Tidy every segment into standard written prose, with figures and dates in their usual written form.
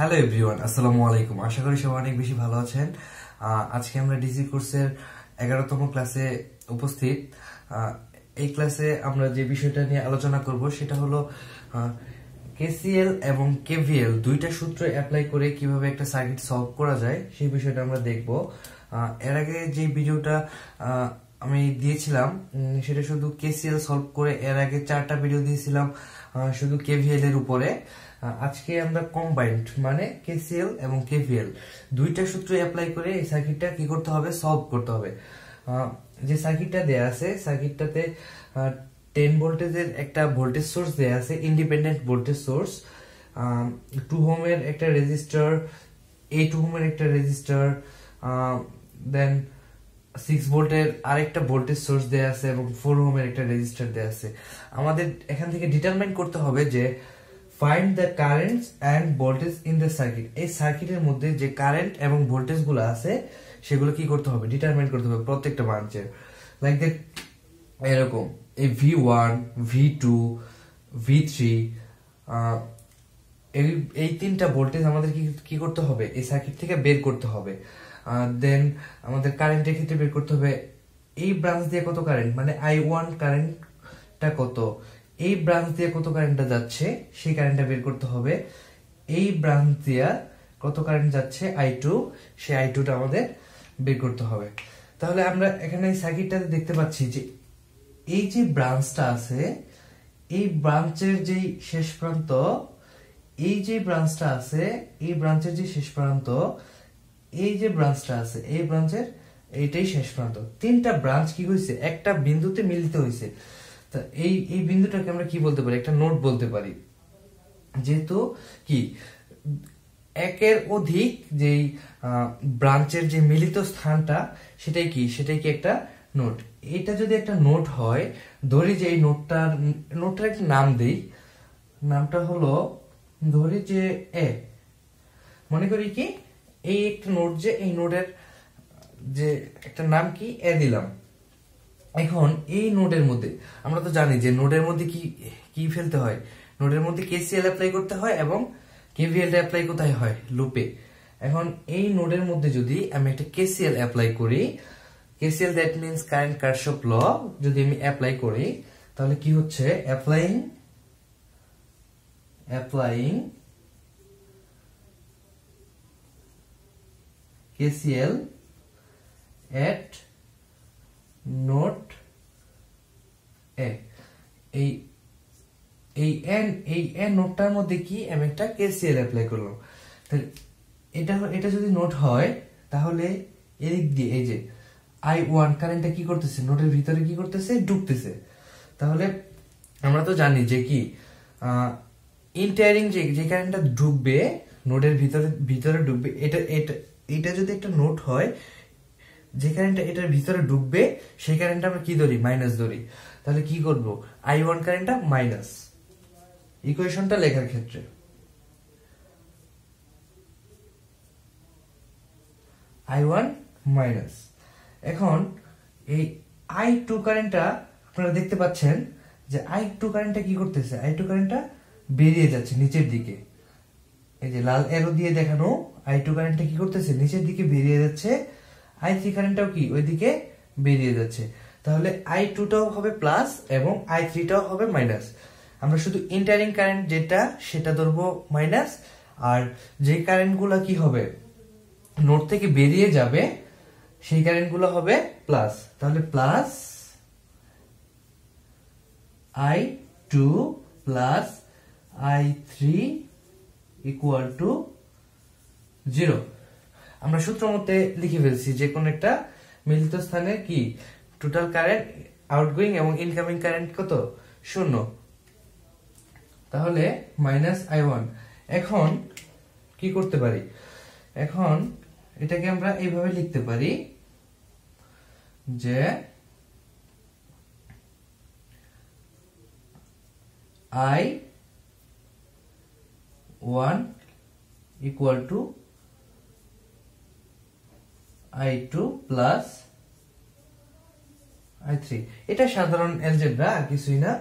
Hello everyone, আসসালামু আলাইকুম। আশা করি সবাই অনেক বেশি ভালো আছেন। আজকে আমরা ডিসি কোর্সের 11তম ক্লাসে উপস্থিত। এই ক্লাসে আমরা যে বিষয়টা নিয়ে আলোচনা করব সেটা হলো কেসিএল এবং কেভিএল দুইটা সূত্র অ্যাপ্লাই করে কিভাবে একটা সার্কিট সলভ করা যায় সেই বিষয়টা আমরা দেখব। এর আগে যে ভিডিওটা আমি দিয়েছিলাম সেটা শুধু কেসিএল সলভ করে, এর আগে 4টা ভিডিও দিয়েছিলাম শুধু কেভিএল এর উপরে। আজকে আমরা কম্বাইন্ড মানে কেসিএল এবং কেভিএল দুইটা সূত্র অ্যাপ্লাই করে এই সার্কিটটা কি করতে হবে, সলভ করতে হবে। যে সার্কিটটা দেয়া আছে, সার্কিটটাতে 10 ভোল্টেজের একটা ভোল্টেজ সোর্স দেয়া আছে, ইন্ডিপেন্ডেন্ট ভোল্টেজ সোর্স, 2 ওহমের একটা রেজিস্টার, 8 ওহমের একটা রেজিস্টার, দেন 6 ভোল্টের আরেকটা ভোল্টেজ সোর্স দেয়া আছে এবং 4 ওহমের একটা রেজিস্টার দেয়া আছে। আমাদের এখান থেকে ডিটারমাইন করতে হবে যে find the currents and voltage in the circuit. এই সার্কিটের মধ্যে যে কারেন্ট এবং ভোল্টেজ গুলো আছে সেগুলো কি করতে হবে, ডিটারমাইন করতে হবে প্রত্যেকটা ব্রাঞ্চের। লাইক দ্যাট, এরকম এই V1, V2, V3, এই তিনটা ভোল্টেজ আমাদের কি করতে হবে, এই সার্কিট থেকে বের করতে হবে। দেন আমাদের কারেন্টের ক্ষেত্রে বের করতে হবে এই ব্রাঞ্চ দিয়ে কত কারেন্ট, মানে I1 কারেন্টটা কত, এই ব্রাঞ্চ দিয়ে কত কারেন্টটা যাচ্ছে সেই কারেন্টটা বের করতে হবে। এই ব্রাঞ্চ দিয়ে কত কারেন্ট যাচ্ছে I2, সেই I2টা আমাদের বের করতে হবে। তাহলে আমরা এখানে এই সার্কিটটাতে দেখতে পাচ্ছি যে এই যে ব্রাঞ্চটা আছে, এই ব্রাঞ্চের যে শেষ প্রান্ত, এই যে ব্রাঞ্চটা আছে, এই ব্রাঞ্চের যে শেষ প্রান্ত, এই যে ব্রাঞ্চটা আছে, এই ব্রাঞ্চের এইটাই শেষ প্রান্ত। তিনটা ব্রাঞ্চ কি হয়েছে, একটা বিন্দুতে মিলিত হয়েছে। তা এই বিন্দুটাকে আমরা কি বলতে পারি, একটা নোড বলতে পারি। যেহেতু কি একের অধিক যেই ব্রাঞ্চের যে মিলিত স্থানটা সেটাই কি একটা নোড। এটা যদি একটা নোড হয়, ধরি যে এই নোডটার একটা নাম দেই, নামটা হলো ধরি যে এ। মনে করি কি এই একটা নোড, যে এই নোডের যে একটা নাম কি এ দিলাম। এখন এই নোডের মধ্যে আমরা তো জানি যে নোডের মধ্যে কি ফেলতে হয়, নোডের মধ্যে কেসিএল অ্যাপ্লাই করতে হয় এবং কেভিএল অ্যাপ্লাই কোথায় হয়, লুপে। এখন এই নোডের মধ্যে যদি আমি একটা কেসিএল অ্যাপ্লাই করি, KCL that means current Kirchhoff law, যদি আমি অ্যাপ্লাই করি তাহলে কি হচ্ছে, applying KCL at node A. এই এন নোডটার মধ্যে কি আমি একটা কেসিএল অ্যাপ্লাই করলাম। তাহলে এটা যদি নোড হয় তাহলে এদিক দিয়ে এই যে I1 কারেন্টটা কি করতেছে, নোডের ভিতরে কি করতেছে, ঢুকতেছে। তাহলে আমরা তো জানি যে কি ইন্টারিং যে কারেন্টটা ঢুকবে নোডের ভিতরে ঢুকবে, এটা যদি একটা নোড হয়, যে কারেন্টটা এটার ভিতরে ঢুকবে সেই কারেন্টটা আমরা কি ধরি, মাইনাস ধরি। তাহলে কি করব, I1 কারেন্টটা মাইনাস, ইকুয়েশনটা লেখার ক্ষেত্রে I1 মাইনাস। এখন এই I2 কারেন্টটা আপনারা দেখতে পাচ্ছেন যে I2 কারেন্টটা কি করতেছে, I2 কারেন্টটা বেরিয়ে যাচ্ছে নিচের দিকে। এই যে লাল অ্যারো দিয়ে দেখানো I2 কারেন্টটা কি করতেছে, নিচের দিকে বেরিয়ে যাচ্ছে। I3 কারেন্টটাও কি ওইদিকে বেরিয়ে যাচ্ছে। তাহলে I2টাও হবে প্লাস এবং I3টাও হবে মাইনাস। আমরা শুধু ইন্টারিং কারেন্ট যেটা সেটা ধরবো মাইনাস, আর যে কারেন্টগুলো কি হবে নোড থেকে বেরিয়ে যাবে সেই কারেন্টগুলো হবে প্লাস। তাহলে plus I2 plus I3 equal to 0। আমরা সূত্র মতে লিখে ফেলছি যে কোন একটা মিলিত স্থানে কি টোটাল কারেন্ট, আউটগোয়িং এবং ইনকামিং কারেন্ট কত, 0। তাহলে মাইনাস I1। এখন কি করতে পারি, এখন এটাকে আমরা এইভাবে লিখতে পারি যে I1 equal to I2 plus I3। এটা সাধারণ অ্যালজেব্রা, আর কিছুই না।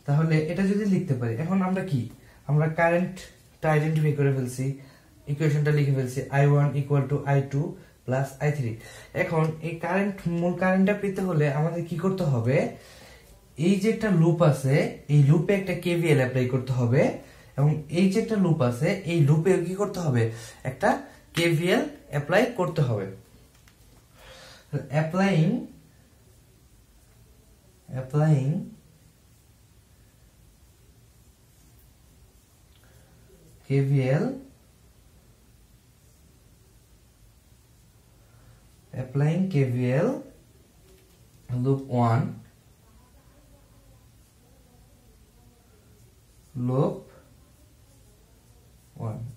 তাহলে এটা যদি লিখতে পারি, এখন আমরা কি আমরা কারেন্টটা আইডেন্টিফাই করে ফেলছি, ইকুয়েশনটা লিখে ফেলছি I1 = I2 + I3। এখন এই মূল কারেন্টটা পেতে হলে আমাদের কি করতে হবে, এই যে একটা লুপ আছে এই লুপে একটা KVL অ্যাপ্লাই করতে হবে, এবং এই যে একটা লুপ আছে এই লুপে কি করতে হবে, একটা KVL অ্যাপ্লাই করতে হবে। অ্যাপ্লাইং KVL loop 1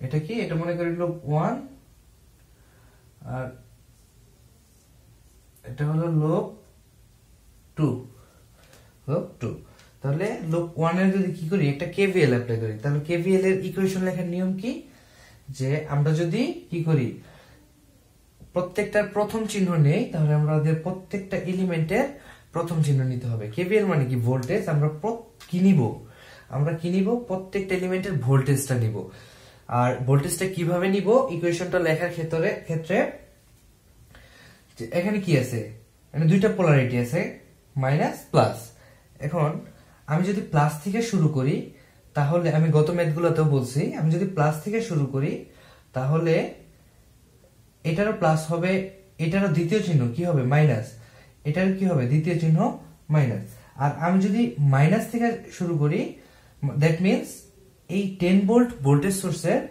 এটা কি, এটা মনে করি লুপ 1 আর এটা হলো লুপ 2। তাহলে লুপ 1 এর যদি কি করি, একটা KVL অ্যাপ্লাই করি, তাহলে KVL এর ইকুয়েশন লেখার নিয়ম কি, যে আমরা যদি কি করি প্রত্যেকটার প্রথম চিহ্ন নেই, তাহলে আমাদের প্রত্যেকটা এলিমেন্টের প্রথম চিহ্ন নিতে হবে। KVL মানে কি, ভোল্টেজ। আমরা কি নিব, প্রত্যেকটা এলিমেন্টের ভোল্টেজটা নিব। আর ভোল্টেজটা কিভাবে নিব, ইকুয়েশনটা লেখার ক্ষেত্রে এখানে কি আছে, এখানে দুইটা পোলারিটি আছে, মাইনাস প্লাস। এখন আমি যদি প্লাস থেকে শুরু করি, তাহলে আমি গত ম্যাথগুলোতেও বলছি, আমি যদি প্লাস থেকে শুরু করি তাহলে এটারও প্লাস হবে, এটারও দ্বিতীয় চিহ্ন কি হবে, মাইনাস, এটার কি হবে দ্বিতীয় চিহ্ন মাইনাস। আর আমি যদি মাইনাস থেকে শুরু করি, দ্যাট মিনস এই 10 ভোল্ট ভোল্টেজ সোর্সের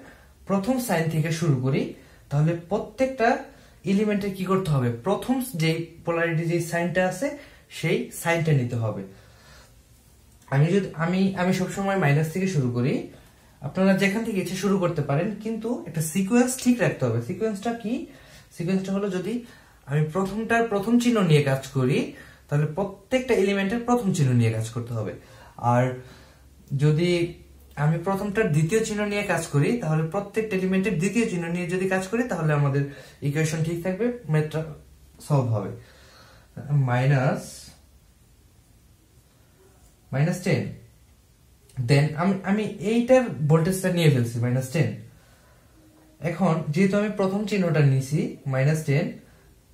প্রথম সাইন থেকে শুরু করি, তাহলে প্রত্যেকটা এলিমেন্টের কি করতে হবে, প্রথম যে পোলারিটি যে সাইনটা আছে সেই সাইনটা নিতে হবে। আমি সবসময় মাইনাস থেকে শুরু করি, আপনারা যেখান থেকে ইচ্ছে শুরু করতে পারেন, কিন্তু একটা সিকোয়েন্স ঠিক রাখতে হবে। সিকোয়েন্সটা কি, সিকোয়েন্সটা হলো যদি আমি প্রথম চিহ্ন নিয়ে কাজ করি, তাহলে প্রত্যেকটা এলিমেন্টের প্রথম চিহ্ন নিয়ে কাজ করতে হবে। আর যদি আমি প্রথমটার দ্বিতীয় চিহ্ন নিয়ে কাজ করি, তাহলে প্রত্যেকটা এলিমেন্টের দ্বিতীয় চিহ্ন নিয়ে যদি কাজ করি, তাহলে আমাদের ইকুয়েশন ঠিক থাকবে, ম্যাথটা সলভ হবে। -10, দেন আমি এইটার ভোল্টেজটা নিয়ে ফেলছি -10। এখন যেহেতু আমি প্রথম চিহ্নটা নিয়েছি -10,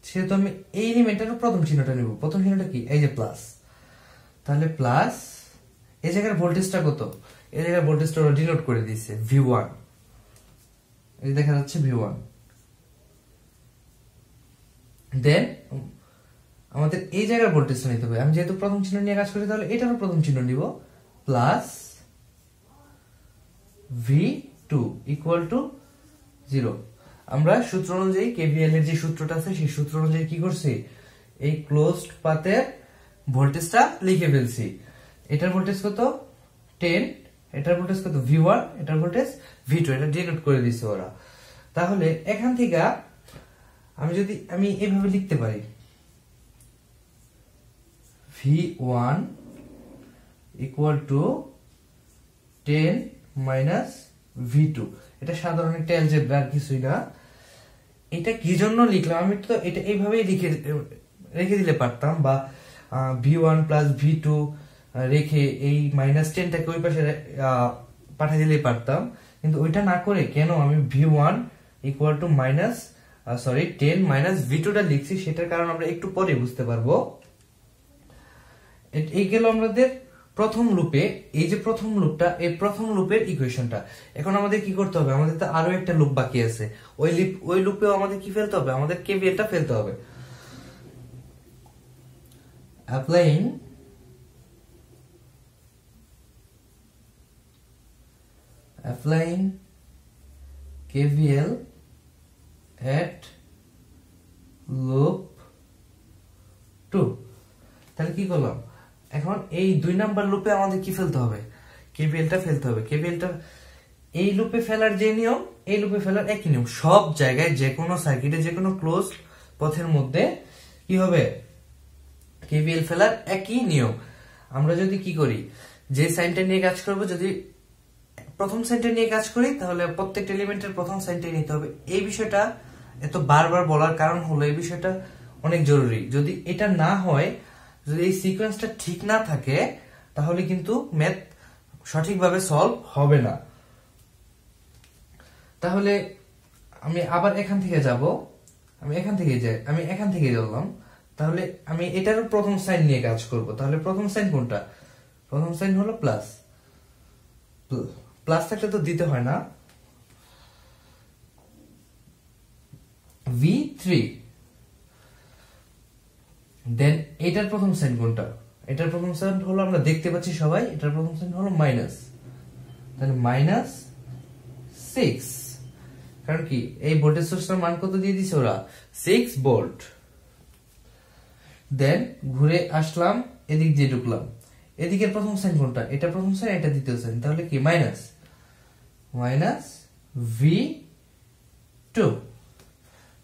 সেহেতু আমি এই এলিমেন্টের প্রথম চিহ্নটা নিব। প্রথম চিহ্নটা কি, এই যে প্লাস, তাহলে প্লাস, এই জায়গার ভোল্টেজটা কত, এই জায়গার ভোল্টেজটা ওরা ডিনোট করে দিয়েছে V1, এই দেখা যাচ্ছে V1। দেন আমাদের এই জায়গার ভোল্টেজটা নিতে হবে, আমি যেহেতু প্রথম চিহ্ন নিয়ে কাজ করি, তাহলে এটারও প্রথম চিহ্ন নিব, প্লাস V2 = 0। আমরা সূত্র অনুযায়ী, KVL এর যে সূত্রটা আছে সেই সূত্র অনুযায়ী কি করছি, এই ক্লোজড পাথের ভোল্টেজটা লিখে ফেলছি। এটার ভোল্টেজ কত 10, এটার ভোল্টেজ কত V1, এটার ভোল্টেজ V2, এটা ডিনোট করে দিছে ওরা। তাহলে এখান থেকে আমি এইভাবে লিখতে পারি, V1 = 10 - V2। এটা সাধারণ একটা অ্যালজেব্রা, আর কিছুই না। এটা কি জন্য লিখলাম, আমি তো এটা এইভাবেই রেখে দিলে পারতাম, বা V1 + V2 রেখে এই -10টাকে ওই পাশে পাঠিয়ে দিলেই পারতাম, কিন্তু ওইটা না করে কেন আমি V1 = 10 - V2টা লিখছি, সেটার কারণ আমরা একটু পরে বুঝতে পারবো। এই গেল আমাদের প্রথম লুপে, এই যে প্রথম লুপটা, এই প্রথম লুপের ইকুয়েশনটা। এখন আমাদের কি করতে হবে, আমাদের তো আরো একটা লুপ বাকি আছে, ওই লুপেও আমাদের কি ফেলতে হবে, আমাদের KVLটা ফেলতে হবে। Applying KVL at loop 2। তাহলে কি করলাম, এখন এই 2 নাম্বার লুপে আমাদের কি ফেলতে হবে, KVLটা ফেলতে হবে। KVLটা এই লুপে ফেলার যে নিয়ম, এই লুপে ফেলার একই নিয়ম। সব জায়গায়, যে কোনো সার্কিটে, যে কোনো ক্লোজ পথের মধ্যে কি হবে, KVL ফেলার একই নিয়ম। আমরা যদি কি করি, যে সাইনটা নিয়ে কাজ করব, যদি প্রথম সাইনটা নিয়ে কাজ করি, তাহলে প্রত্যেকটা এলিমেন্টের প্রথম সাইনটাই নিতে হবে। এই বিষয়টা এত বারবার বলার কারণ হলো, এই বিষয়টা অনেক জরুরি। যদি এটা না হয়, যদি এই সিকোয়েন্সটা ঠিক না থাকে, তাহলে কিন্তু ম্যাথ সঠিকভাবে সলভ হবে না। তাহলে আমি আবার এখান থেকে যাব, আমি এখান থেকে ধরলাম, তাহলে আমি এটারও প্রথম সাইন নিয়ে কাজ করব। তাহলে প্রথম সাইন কোনটা? প্রথম সাইন হলো প্লাস, প্লাস থাকলে তো দিতে হয় না। V3 দেন এটার প্রথম সাইন কোনটা? এটার প্রথম সাইন হলো, আমরা দেখতে পাচ্ছি সবাই, এটার প্রথম সাইন হলো মাইনাস, তাহলে -6। কারণ কি এই ভোল্টেজ সোর্সের মান কত দিয়ে দিছে ওরা? 6 ভোল্ট। দেন ঘুরে আসলাম, এদিক দিয়ে ঢুকলাম, এদিকের প্রথম সাইন কোনটা? এটা প্রথম সাইন, এটা দ্বিতীয় সাইন, তাহলে কি মাইনাস V2,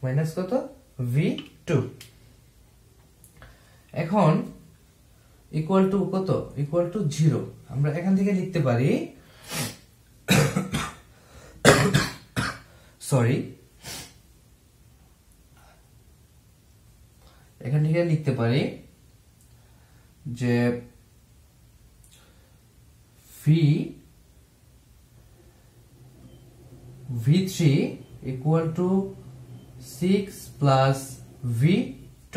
মাইনাস কত? V2। এখন ইকুয়াল টু কত? Equal to 0। আমরা এখান থেকে লিখতে পারি, সরি, এখান থেকে লিখতে পারি যে V3 equal to 6 plus V2।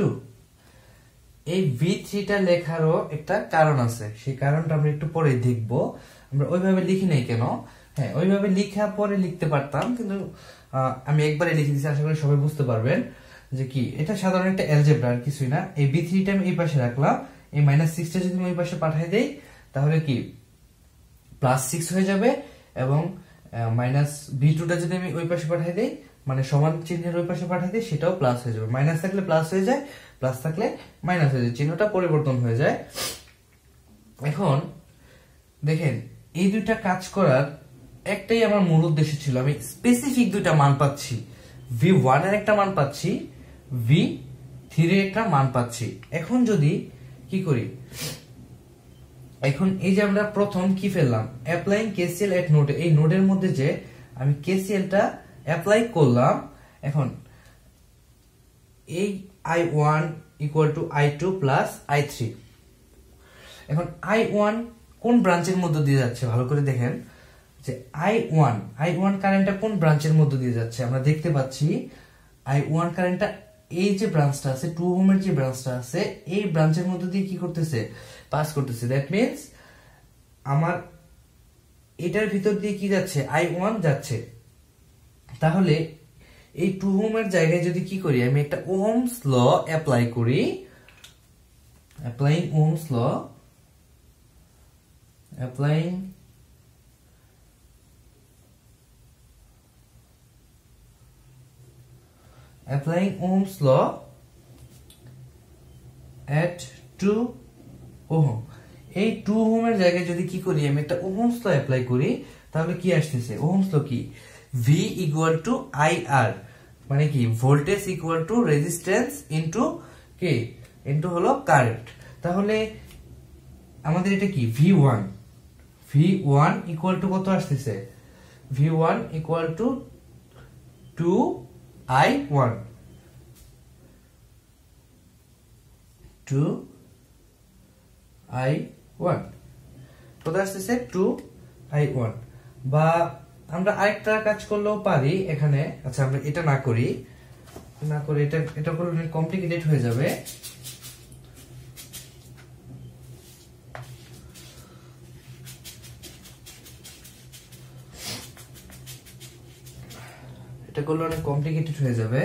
এই V3 টা লেখারও একটা কারণ আছে, সেই কারণটা আমরা একটু পরে দেখব। আমরা ওইভাবে লিখি নাই কেন? হ্যাঁ, ওইভাবে লিখা পরে লিখতে পারতাম, কিন্তু আমি একবারে লিখে দিচ্ছি, আশা করি সবাই বুঝতে পারবেন যে কি এটা সাধারণ একটা অ্যালজেব্রা, আর কিছুই না। এই V3 টা আমি এই পাশে রাখলাম, এই -6 টা যদি আমি ওই পাশে পাঠিয়ে দেই তাহলে কি +6 হয়ে যাবে, এবং V2 টা যদি আমি ওই পাশে পাঠিয়ে দেই, মানে সমান চিহ্নের ওই পাশে পাঠিয়ে দিই, সেটাও প্লাস হয়ে যাবে। মাইনাস থাকলে প্লাস হয়ে যায়, প্লাস থাকলে মাইনাস হয়ে যায়, চিহ্নটা পরিবর্তন হয়ে যায়। এখন দেখেন, এই দুইটা কাজ করার একটাই আমার মূল উদ্দেশ্য ছিল, আমি স্পেসিফিক দুইটা মান পাচ্ছি, V1 এর একটা মান পাচ্ছি, V3 এর একটা মান পাচ্ছি। এখন যদি কি করি, এখন এই যে আমরা প্রথম কি ফেললাম, অ্যাপ্লাইং KCL এট নোড, এই নোডের মধ্যে যে আমি KCL টা অ্যাপ্লাই করলাম, এখন এই I1 equal to I2 plus I3। এখন I1 কোন ব্রাঞ্চের মধ্যে দিয়ে যাচ্ছে ভালো করে দেখেন, যে I1 কারেন্টটা কোন ব্রাঞ্চের মধ্যে দিয়ে যাচ্ছে? আমরা দেখতে পাচ্ছি I1 কারেন্টটা এই যে ব্রাঞ্চটা আছে, 2 ওহমের যে ব্রাঞ্চটা আছে, এই ব্রাঞ্চের মধ্যে দিয়ে কি করতেছে? পাস করতেছে। দ্যাট মিন্স আমার এটার ভিতর দিয়ে কি যাচ্ছে? I1 যাচ্ছে। তাহলে এই 2 ওহমের জায়গায় যদি কি করি, আমি একটা ওহমস ল অ্যাপ্লাই করি, applying Ohm's law, applying Ohm's law at 2 ohm। এই 2 ohm এর জায়গায় যদি কি করি, আমি একটা Ohm's law অ্যাপ্লাই করি, তাহলে কি আসতেছে? Ohm's law কি? V equal to IR, মানে কি voltage equal to resistance into K, into হলো কারেন্ট। তাহলে আমাদের এটা কি? V1 ইকুয়াল টু কত আসতেছে? V1 equal to 2I1, 2I1 কত আসতেছে? 2I1। বা আমরা আরেকটা কাজ করলেও পারি এখানে। আচ্ছা, আমরা এটা না করে এটা করলে কমপ্লিকেটেড হয়ে যাবে। এটা করলে অনেক কমপ্লিকেটেড হয়ে যাবে,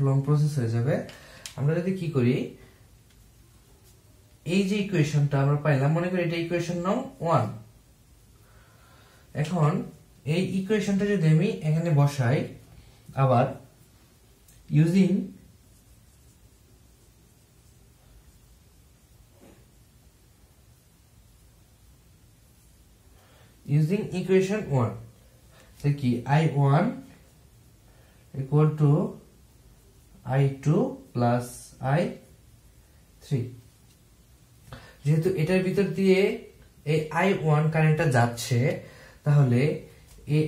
লং প্রসেস হয়ে যাবে। আমরা যদি কি করি, এই যে ইকুয়েশনটা আমরা পাইলাম, মনে করি এটা ইকুয়েশন নাও 1। এখন এই ইকুয়েশনটা যদি আমি এখানে বসাই, আবার ইউজিং ইকুয়েশন 1, কি I1 equal to I2 plus I3। যেহেতু এটার ভিতর দিয়ে এই I1 কারেন্টটা যাচ্ছে, তাহলে এই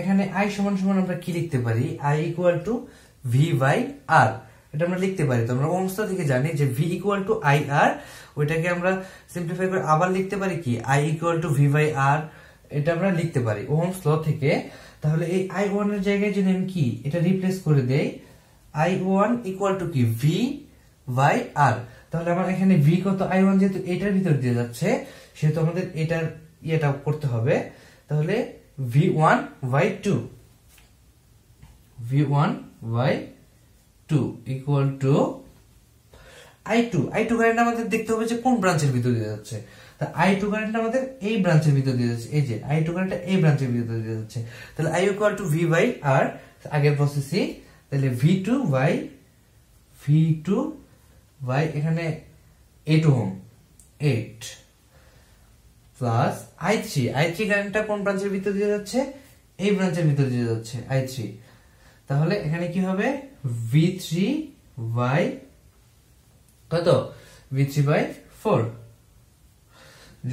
এখানে I সমান সমান আমরা কি লিখতে পারি? I equal to V by R, এটা আমরা লিখতে পারি। তো আমরা ওহমস ল থেকে জানি যে V equal to IR, ওইটাকে আমরা সিম্পলিফাই করে আবার লিখতে পারি কি? I equal to V by R, এটা আমরা লিখতে পারি ওহমস ল থেকে। তাহলে এই I1 এর জায়গায় যদি আমি কি এটা রিপ্লেস করে দেই, I1 ইকুয়াল টু কি V বাই R। তাহলে আমার এখানে V কত, I1 যেহেতু এটার ভিতর দিয়ে যাচ্ছে সেহেতু আমাদের এটার ইয়েটা করতে হবে। তাহলে V1 by 2 equal two I2 current আমাদের দেখতে হবে যে কোন ব্রাঞ্চের ভিতর দিয়ে যাচ্ছে। তা I2 কারেন্ট আমাদের এই ব্রাঞ্চের ভিতর দিয়ে যাচ্ছে, এই যে I2 কারেন্টটা এই ব্রাঞ্চের ভিতর দিয়ে যাচ্ছে। তাহলে I equal to V by R, আগের প্রসেসই। তাহলে V2 বাই এখানে 8 ওহম 8 প্লাস I3 কারেন্টটা কোন ব্রাঞ্চের ভিতর দিয়ে যাচ্ছে, এই ব্রাঞ্চের ভিতর দিয়ে যাচ্ছে I3। তাহলে এখানে কি হবে V3 বাই কত, V3 বাই 4।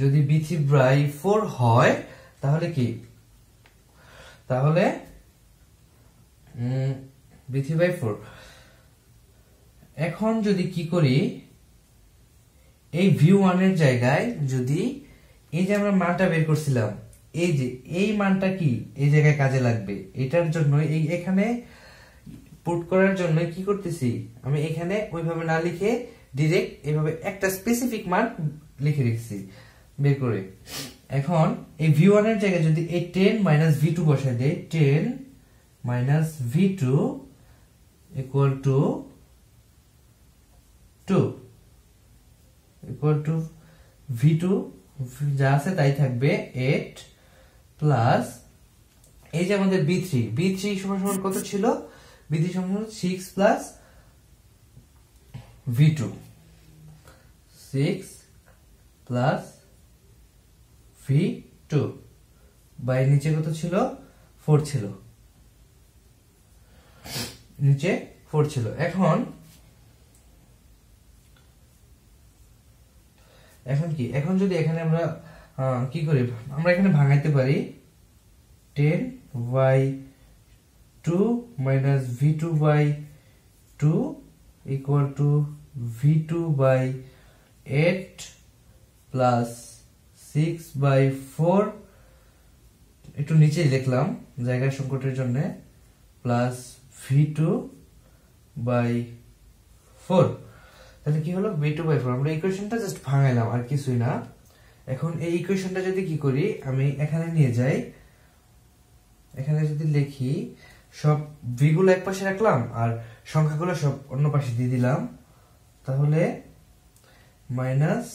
যদি V3 বাই 4 হয় তাহলে কি, তাহলে V3 বাই 4। এখন যদি কি করি, এই V1 এর জায়গায় যদি এই যে আমরা মানটা বের করছিলাম, এই যে এই মানটা কি এই জায়গায় কাজে লাগবে, এটার জন্য এই এখানে পুট করার জন্য কি করতেছি আমি এখানে ওইভাবে না লিখে ডাইরেক্ট এইভাবে একটা স্পেসিফিক মান লিখে রেখেছি বের করে। এখন এই V1 এর জায়গায় যদি এই 10 মাইনাস V2 বসাই দেই, 10 minus V2 equal to 2 equal to V2 যা আছে তাই থাকবে 8 প্লাস এই যে আমাদের B3 সমান কত ছিল, B3 সমান 6 plus V2 6 plus V2 by নিচে কত ছিল 4 ছিল, নিচে 4 ছিল। এখন কি, এখন যদি এখানে আমরা কি করি, আমরা এখানে ভাঙাইতে পারি 10 by 2 minus V2 by 2 equal to V2 by 8 plus 6 by 4, একটু নিচে লিখলাম জায়গা সংকটের জন্য, প্লাস V2 বাই 4। তাহলে কি হলো V2 বাই 4। আমরা ইকুয়েশনটা জাস্ট ভাঙাইলাম আর কিছুই না। এখন এই ইকুয়েশনটা যদি কি করি, আমি এখানে নিয়ে যাই, এখানে যদি লিখি সব v গুলো এক পাশে রাখলাম আর সংখ্যাগুলো সব অন্য পাশে দিয়ে দিলাম, তাহলে মাইনাস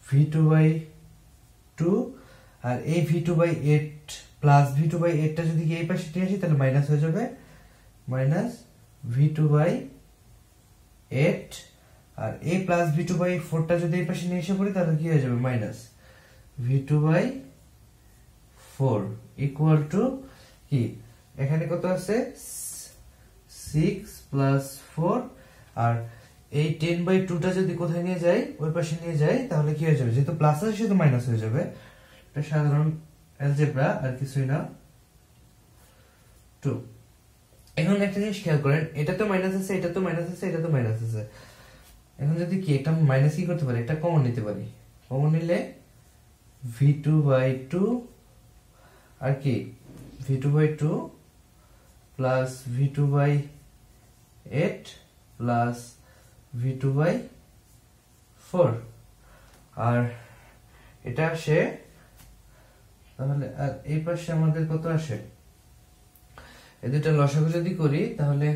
V2 বাই 2 আর এই V2 by 8 plus V2 by 8 টা যদি এই পাশে নিয়ে আসি তাহলে মাইনাস হয়ে যাবে, মাইনাস V2 বাই 8 আর a প্লাস V2 বাই 4 টা যদি এই পাশে নিয়ে এসে পড়ি তাহলে কি হয়ে যাবে, minus V2 by 4 equal two কি, এখানে কত আছে 6 প্লাস 4 আর এই 10 বাই 2 টা যদি কোথায় নিয়ে যাই, ওই পাশে নিয়ে যাই, তাহলে কি হয়ে যাবে, যেহেতু প্লাস আছে সেহেতু মাইনাস হয়ে যাবে। এটা সাধারণ অ্যালজেব্রা আর কিছুই না। 2 এখন একটা জিনিস খেয়াল করেন, এটা তো মাইনাস আছে, এটা তো মাইনাস আছে, এটা তো মাইনাস আছে। এখন যদি কি একটা মাইনাস কি করতে পারি, এটা কমন নিতে পারি, কমন নিলে V2 বাই 2 আর কি V2 by 2 plus V2 by 8 plus V2 by 4 আর এটা আসে, তাহলে আর এই পাশে আমাদের কত আসে, এই দুটো লসাগু যদি করি তাহলে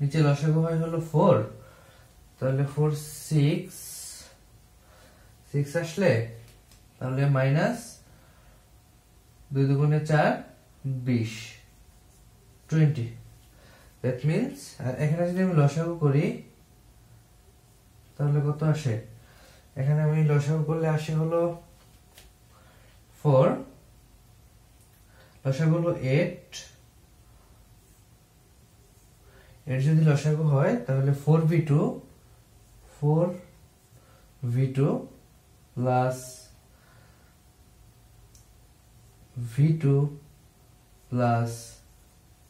নিচে লসাগু হয় হলো 4, তাহলে 4 6 আসলে তাহলে মাইনাস 2 দুগুণে 4 20 20। দ্যাট মিন্স এখানে যদি আমি লসাগু করি তাহলে কত আসে, এখানে আমি লসাগু করলে আসে হলো 4, লসাগু হলো 8, এর যদি লসাগু হয় তাহলে 4v2 plus V2 plus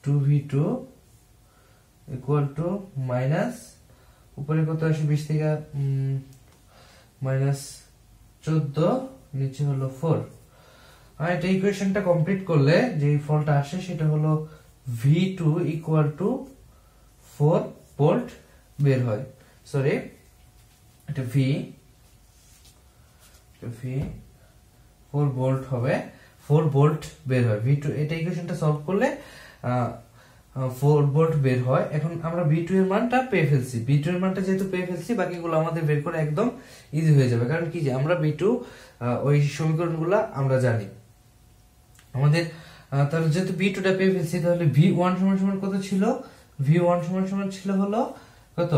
2v2 equal to minus উপরে কত আসে 20 থেকে মাইনাস 14 নিচে হলো 4। আর এটা ইকুয়েশনটা কমপ্লিট করলে যে ফলটা আসে সেটা হলো V2 ইকুয়াল টু 4 ভোল্ট বের হয়। সরি, এটা V 4 ভোল্ট হবে, 4 ভোল্ট বের হয় V2। এটা ইকুয়েশনটা সলভ করলে 4 ভোল্ট বের হয়। এখন আমরা V2 এর মানটা পেয়ে ফেলছি, V2 এর মানটা যেহেতু পেয়ে ফেলছি বাকিগুলো আমাদের বের করে একদম ইজি হয়ে যাবে, কারণ কি যে আমরা V2 ওই সমীকরণগুলো আমরা জানি আমাদের। তাহলে যেহেতু V2 টা পেয়ে ফেলছি তাহলে V1 সমান সমান কত ছিল? V1 সমান সমান ছিল হলো কত?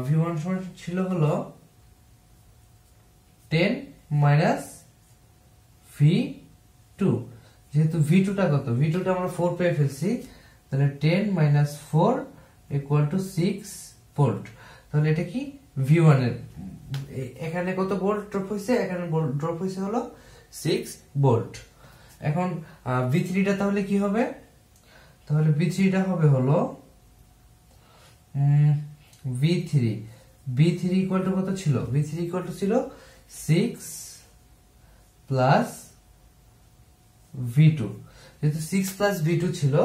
V1 সমান ছিল হলো 10 মাইনাস V2। যেহেতু V2 টা কত? V2 টা আমরা 4 পেয়ে ফেলছি, তাহলে 10 মাইনাস 4 ইকুয়াল টু 6 ভোল্ট। তাহলে এটা কি V1 এর, এখানে কত ভোল্ট ড্রপ হয়েছে? এখানে ড্রপ হয়েছে হলো 6 ভোল্ট। এখন V3 টা তাহলে কি হবে? তাহলে V3 টা হবে হলো V3 ইকুয়াল টু কত ছিল? V3 ইকুয়াল টু ছিল 6 প্লাস V2। যেহেতু 6 প্লাস V2 ছিল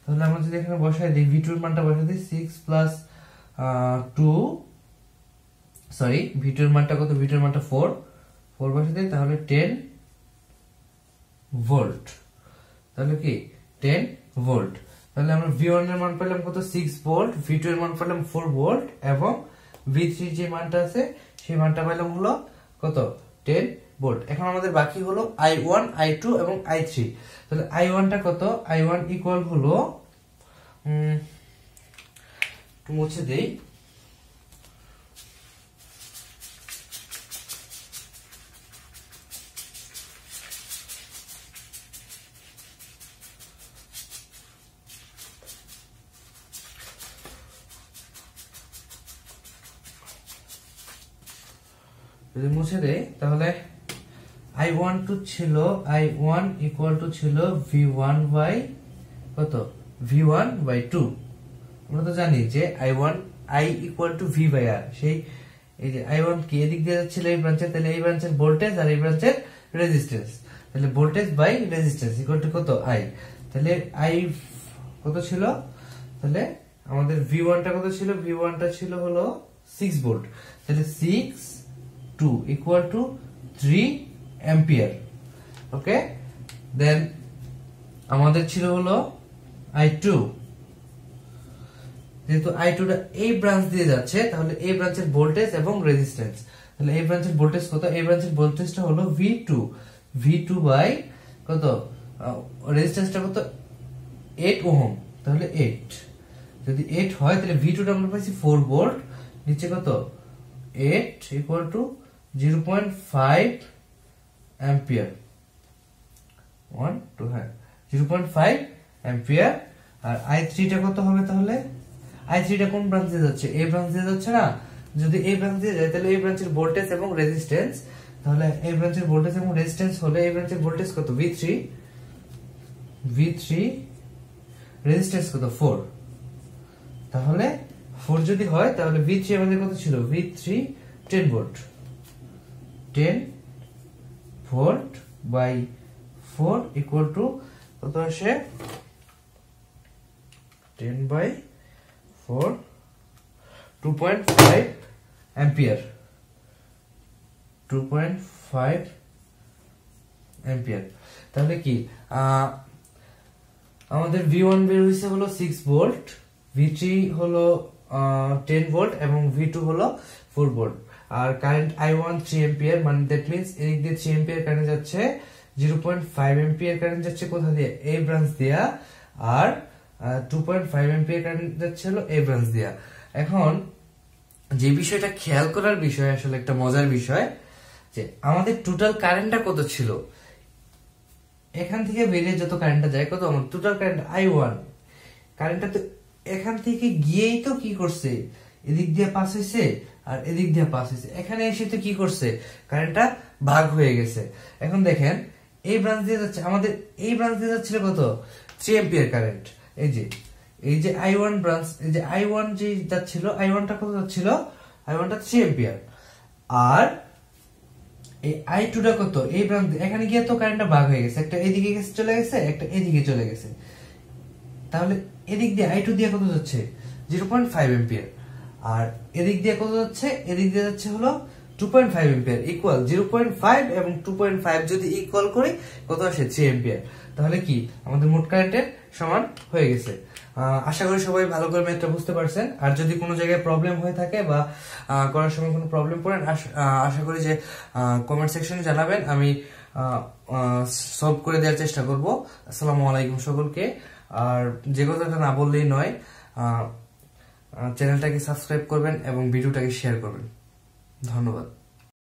তাহলে আমরা যদি এখানে বসাই দিই V2 এর মানটা বসাই দিই 6 প্লাস 2, সরি V2 এর মানটা কত? V2 এর মানটা 4 বসাই দিই, তাহলে 10 ভোল্ট। তাহলে কি 10 ভোল্ট। তাহলে আমরা V1 এর মান পেলাম কত? 6 ভোল্ট, V2 এর মান পেলাম 4 ভোল্ট এবং V3 যে মানটা আছে সেই মানটা পেলাম হলো কত? 10 ভোল্ট। এখন আমাদের বাকি হলো I1, I2 এবং I3। তাহলে I1 টা কত? I1 ইকুয়াল হলো একটু মুছে দেই, যদি মুছে দেই তাহলে I1 ছিল I1 ইকুয়াল টু ছিল V1 বাই কত? V1 by 2। আমরা তো জানি যে I equal to V by R। সেই এই যে I1 কি এদিক দিয়ে যাচ্ছিল এই ব্রাঞ্চে, তাহলে এই ব্রাঞ্চের ভোল্টেজ আর এই ব্রাঞ্চের রেজিস্ট্যান্স, তাহলে voltage by resistance equal to কত? I। তাহলে I কত ছিল? তাহলে আমাদের V1 টা কত ছিল? V1 টা ছিল হলো 6 ভোল্ট, তাহলে 6 2 equal to 3 ampere। ওকে, দেন আমাদের ছিল হলো I2। যেহেতু I2 টা এই ব্রাঞ্চ দিয়ে যাচ্ছে তাহলে এই ব্রাঞ্চের ভোল্টেজ এবং রেজিস্ট্যান্স, তাহলে এই ব্রাঞ্চের ভোল্টেজ কত? এই ব্রাঞ্চের ভোল্টেজটা হলো V2 বাই কত? রেজিস্ট্যান্সটা কত? 8 ওহম, তাহলে 8। যদি 8 হয় তাহলে V2 টা আমরা পাইছি 4 ভোল্ট, নিচে কত? 8 equal to 0.5 অ্যাম্পিয়ার। 1 2 হ্যাঁ 0.5 অ্যাম্পিয়ার। আর I3 টা কত হবে? তাহলে I3 টা কোন ব্রাঞ্চ দিয়ে যাচ্ছে? এই ব্রাঞ্চ দিয়ে যাচ্ছে না? যদি এই ব্রাঞ্চ দিয়ে যায় তাহলে এই ব্রাঞ্চের ভোল্টেজ এবং রেজিস্ট্যান্স, তাহলে এই ব্রাঞ্চের ভোল্টেজ এবং রেজিস্ট্যান্স হলে এই ব্রাঞ্চের ভোল্টেজ কত? V3 রেজিস্ট্যান্স কত? 4। তাহলে 4 যদি হয় তাহলে V3 আমাদের কত ছিল? V3 10 volt, 10 volt by 4 equal to কত আসে? 10 বাই 4 2.5 অ্যাম্পিয়ার, 2.5 অ্যাম্পিয়ার। তাহলে কি আমাদের V1 বের হইছে হলো 6 ভোল্ট, V3 হলো 10 ভোল্ট এবং V2 হলো 4 ভোল্ট। আর কারেন্ট I1 3 অ্যাম্পিয়ার, মানে দ্যাট মিন্স এদিক দিয়ে 3 অ্যাম্পিয়ার কারেন্ট যাচ্ছে, 0.5 অ্যাম্পিয়ার কারেন্ট যাচ্ছে কোথা দিয়ে? এই ব্রাঞ্চ দিয়া, আর 2.5 অ্যাম্পিয়ার কারেন্ট যাচ্ছে হলো এই ব্রাঞ্চ দিয়া। এখন যে বিষয়টা খেয়াল করার বিষয়, আসলে একটা মজার বিষয়, যে আমাদের টোটাল কারেন্টটা কত ছিল? এখান থেকে বেরিয়ে যত কারেন্টটা যায় কত? আমার টোটাল কারেন্ট I1, কারেন্টটা তো এখান থেকে গিয়েই তো কি করছে? এদিক দিয়ে পাস হয়েছে আর এদিক দিয়ে পাস হয়েছে, এখানে এসে তো কি করছে? কারেন্টটা ভাগ হয়ে গেছে। এখন দেখেন এই ব্রাঞ্চ দিয়ে যাচ্ছে, আমাদের এই ব্রাঞ্চ দিয়ে যাচ্ছিল কত? 3 অ্যাম্পিয়ার কারেন্ট। এই যে I1 ব্রাঞ্চ, এই যে I1 যে যাচ্ছিল, I1 টা কত যাচ্ছিল? I1 টা 3 অ্যাম্পিয়ার। আর এই I2 টা কত, এই প্রান্ত এখানে গিয়ে তো কারেন্টটা ভাগ হয়ে গেছে, একটা এদিকে চলে গেছে, একটা এদিকে চলে গেছে। তাহলে এদিক দিয়ে I2 দিয়ে কত যাচ্ছে 0.5 এম্পিয়ার, আর এদিক দিয়ে কত যাচ্ছে, এদিক দিয়ে যাচ্ছে হলো 2.5 এম্পিয়ার। ইকুয়াল 0.5 এবং 2.5 যদি ইকুয়াল করি কত আসে 3 এম্পিয়ার। তাহলে কি আমাদের মোট কারেন্টের সমান হয়ে গেছে। আশা করি সবাই ভালো করে ম্যাথটা বুঝতে পারছেন। আর যদি কোনো জায়গায় প্রবলেম হয়ে থাকে বা করার সময় কোনো প্রবলেম পড়েন, আশা করি যে কমেন্ট সেকশনে জানাবেন, আমি সলভ করে দেওয়ার চেষ্টা করব। আসসালামু আলাইকুম সকলকে। আর যে কথাটা না বললেই নয়, চ্যানেলটাকে সাবস্ক্রাইব করবেন এবং ভিডিওটাকে শেয়ার করবেন। ধন্যবাদ।